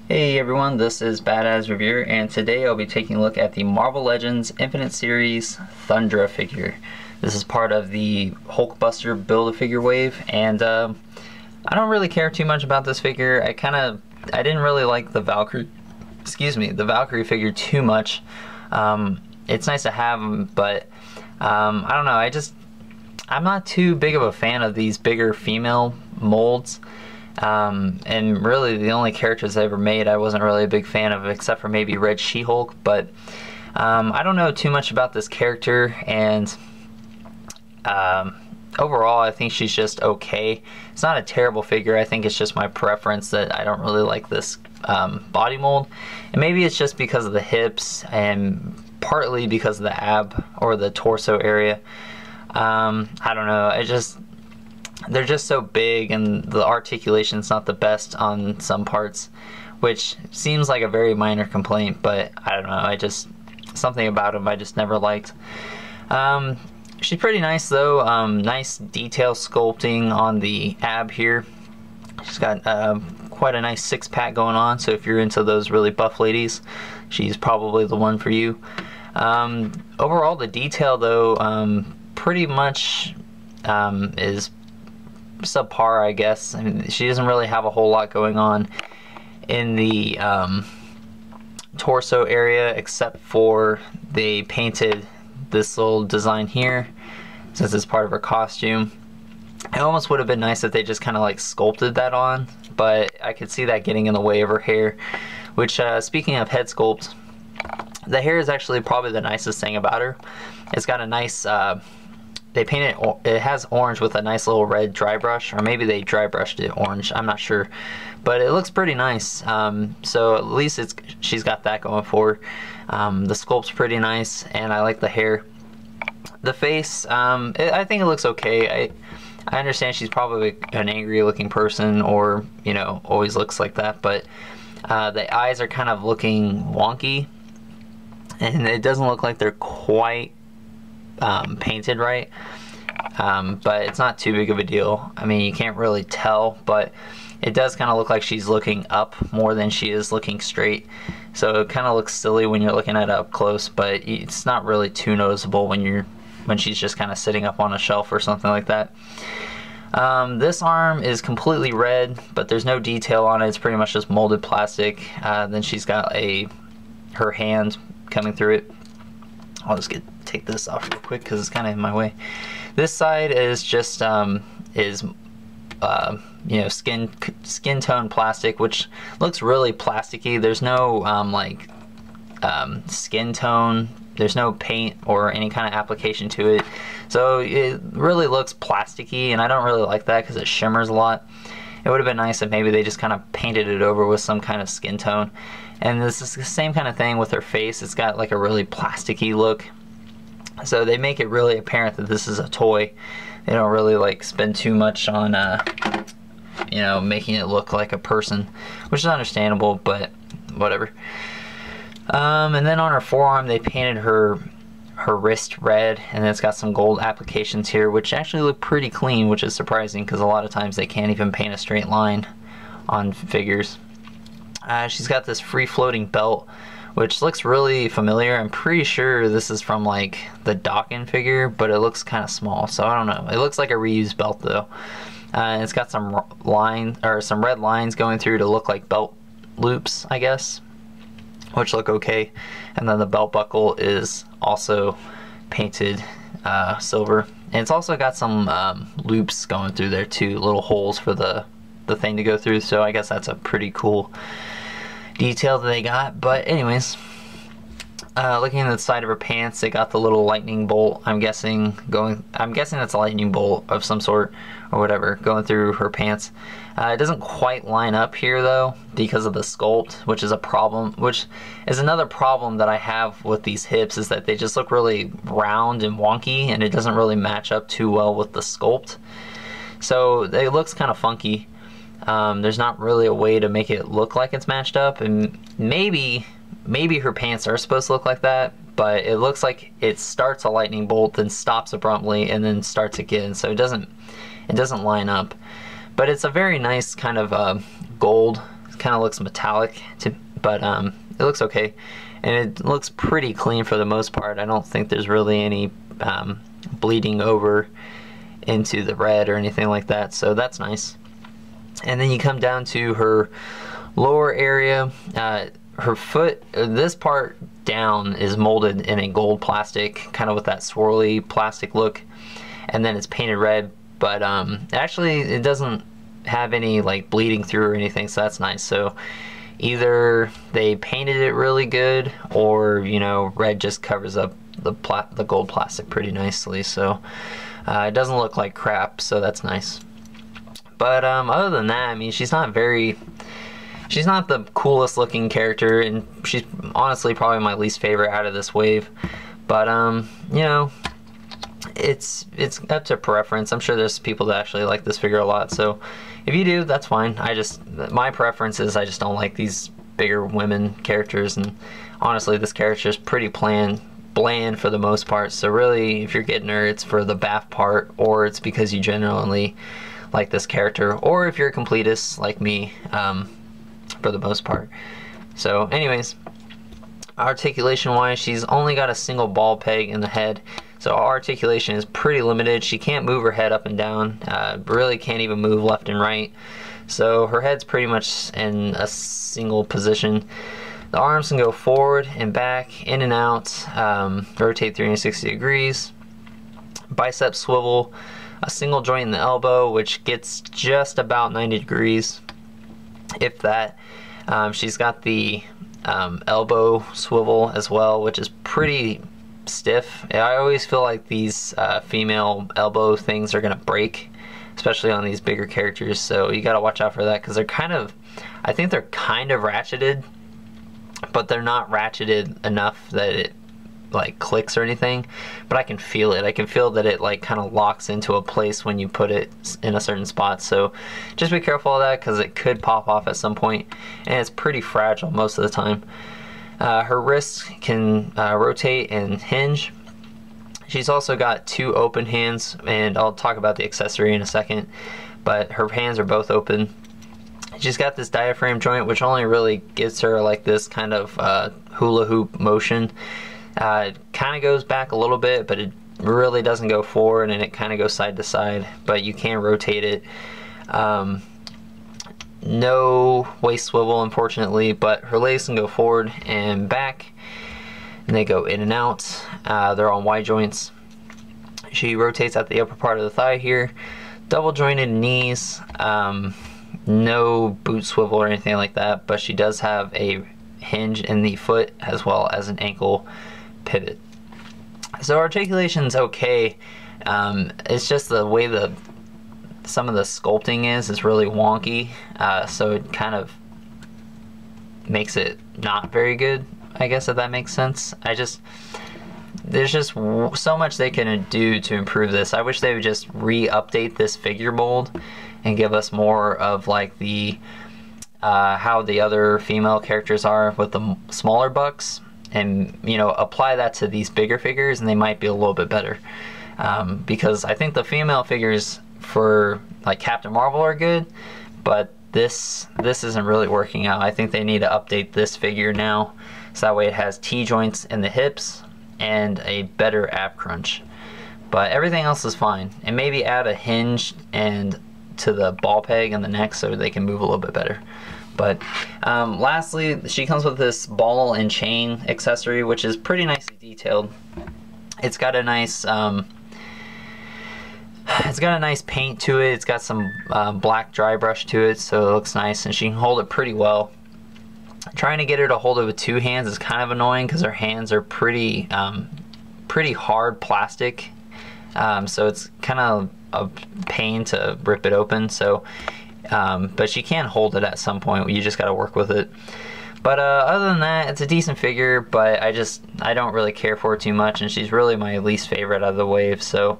Hey everyone, this is Badass Reviewer, and today I'll be taking a look at the Marvel Legends Infinite Series Thundra figure. This is part of the Hulkbuster Build-A-Figure wave, and I don't really care too much about this figure. I didn't really like the Valkyrie figure too much. It's nice to have him, but I don't know, I'm not too big of a fan of these bigger female molds. And really the only characters I ever made I wasn't really a big fan of, except for maybe Red She-Hulk. But I don't know too much about this character, and overall I think she's just okay. It's not a terrible figure. I think it's just my preference that I don't really like this body mold, and maybe it's just because of the hips and partly because of the ab or the torso area. I don't know, they're just so big, and the articulation's not the best on some parts, which seems like a very minor complaint, but I don't know, something about them I just never liked. She's pretty nice though. Nice detail sculpting on the ab here. She's got quite a nice six-pack going on, so if you're into those really buff ladies, she's probably the one for you. Overall, the detail though pretty much is subpar, I guess. I mean, she doesn't really have a whole lot going on in the torso area, except for they painted this little design here since it's part of her costume. It almost would have been nice if they just kind of like sculpted that on, but I could see that getting in the way of her hair, which speaking of head sculpt, the hair is actually probably the nicest thing about her. It's got a nice they painted it has orange with a nice little red dry brush, or maybe they dry brushed it orange, I'm not sure, but it looks pretty nice. So at least she's got that going for her. The sculpt's pretty nice, and I like the hair. The face, I think it looks okay. I understand she's probably an angry looking person, or you know, always looks like that, but the eyes are kind of looking wonky, and it doesn't look like they're quite painted right, but it's not too big of a deal. I mean, you can't really tell, but it does kind of look like she's looking up more than she is looking straight, so it kind of looks silly when you're looking at it up close, but it's not really too noticeable when she's just kind of sitting up on a shelf or something like that. This arm is completely red, but there's no detail on it. It's pretty much just molded plastic. Then she's got her hand coming through it. I'll just take this off real quick because it's kind of in my way. This side is just you know, skin tone plastic, which looks really plasticky. There's no like skin tone. There's no paint or any kind of application to it, so it really looks plasticky, and I don't really like that because it shimmers a lot. It would have been nice if maybe they just kind of painted it over with some kind of skin tone. And this is the same kind of thing with her face. It's got like a really plasticky look, so they make it really apparent that this is a toy. They don't really like spend too much on you know, making it look like a person, which is understandable, but whatever. And then on her forearm they painted her wrist red, and then it's got some gold applications here, which actually look pretty clean, which is surprising because a lot of times they can't even paint a straight line on figures. She's got this free-floating belt, which looks really familiar. I'm pretty sure this is from like the Dawkins figure, but it looks kind of small, so I don't know. It looks like a reused belt though. And it's got some some red lines going through to look like belt loops, I guess, which look okay. And then the belt buckle is also painted silver, and it's also got some loops going through there too, little holes for the thing to go through, so I guess that's a pretty cool detail that they got. But anyways, looking at the side of her pants, they got the little lightning bolt, I'm guessing that's a lightning bolt of some sort or whatever going through her pants. It doesn't quite line up here though because of the sculpt, which is a problem, which is another problem that I have with these hips, is that they just look really round and wonky, and it doesn't really match up too well with the sculpt, so it looks kind of funky. There's not really a way to make it look like it's matched up, and maybe her pants are supposed to look like that, but it looks like it starts a lightning bolt, then stops abruptly, and then starts again, so it doesn't line up. But it's a very nice kind of gold kind of looks metallic, but it looks okay. And it looks pretty clean for the most part. I don't think there's really any bleeding over into the red or anything like that, so that's nice. And then you come down to her lower area. Her foot, this part down, is molded in a gold plastic, kind of with that swirly plastic look, and then it's painted red, but actually it doesn't have any like bleeding through or anything, so that's nice. So either they painted it really good, or you know, red just covers up the gold plastic pretty nicely, so it doesn't look like crap, so that's nice. But other than that, I mean, she's not the coolest looking character, and she's honestly probably my least favorite out of this wave. But you know, it's up to preference. I'm sure there's people that actually like this figure a lot, so if you do, that's fine. My preference is I just don't like these bigger women characters, and honestly this character is pretty bland for the most part. So really, if you're getting her, it's for the bath part, or it's because you genuinely like this character, or if you're a completist like me, for the most part. So anyways, articulation wise, she's only got a single ball peg in the head, so our articulation is pretty limited. She can't move her head up and down, really can't even move left and right, so her head's pretty much in a single position. The arms can go forward and back, in and out, rotate 360 degrees, bicep swivel, a single joint in the elbow, which gets just about 90 degrees, if that. She's got the elbow swivel as well, which is pretty stiff. I always feel like these female elbow things are gonna break, especially on these bigger characters, so you gotta watch out for that, because they're kind of, I think they're kind of ratcheted, but they're not ratcheted enough that it like clicks or anything, but I can feel it. I can feel that it like kind of locks into a place when you put it in a certain spot, so just be careful of that, because it could pop off at some point, and it's pretty fragile most of the time. Her wrists can rotate and hinge. She's also got two open hands, and I'll talk about the accessory in a second, but her hands are both open. She's got this diaphragm joint, which only really gives her like this kind of hula hoop motion. It kind of goes back a little bit, but it really doesn't go forward, and it kind of goes side to side, but you can rotate it. No waist swivel, unfortunately, but her legs can go forward and back, and they go in and out. They're on Y joints. She rotates at the upper part of the thigh here. Double jointed knees, no boot swivel or anything like that, but she does have a hinge in the foot as well as an ankle pivot. So articulation's okay. It's just the way some of the sculpting is really wonky, so it kind of makes it not very good, I guess, if that makes sense. There's just so much they can do to improve this. I wish they would just re-update this figure mold and give us more of like the how the other female characters are with the smaller bucks, and you know, apply that to these bigger figures, and they might be a little bit better, because I think the female figures for like Captain Marvel are good, but this isn't really working out. I think they need to update this figure now, so that way it has T-joints in the hips and a better ab crunch, but everything else is fine. And maybe add a hinge and to the ball peg in the neck so they can move a little bit better. But lastly, she comes with this ball and chain accessory, which is pretty nicely detailed. It's got a nice paint to it. It's got some black dry brush to it, so it looks nice, and she can hold it pretty well. Trying to get her to hold it with two hands is kind of annoying, because her hands are pretty hard plastic, so it's kind of a pain to rip it open. So but she can hold it at some point. You just got to work with it. But other than that, it's a decent figure, but I don't really care for it too much, and she's really my least favorite out of the wave. So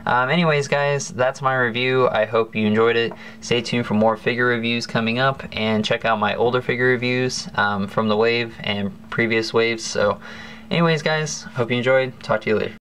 anyways guys, that's my review. I hope you enjoyed it. Stay tuned for more figure reviews coming up, and check out my older figure reviews from the wave and previous waves. So anyways guys, hope you enjoyed. Talk to you later.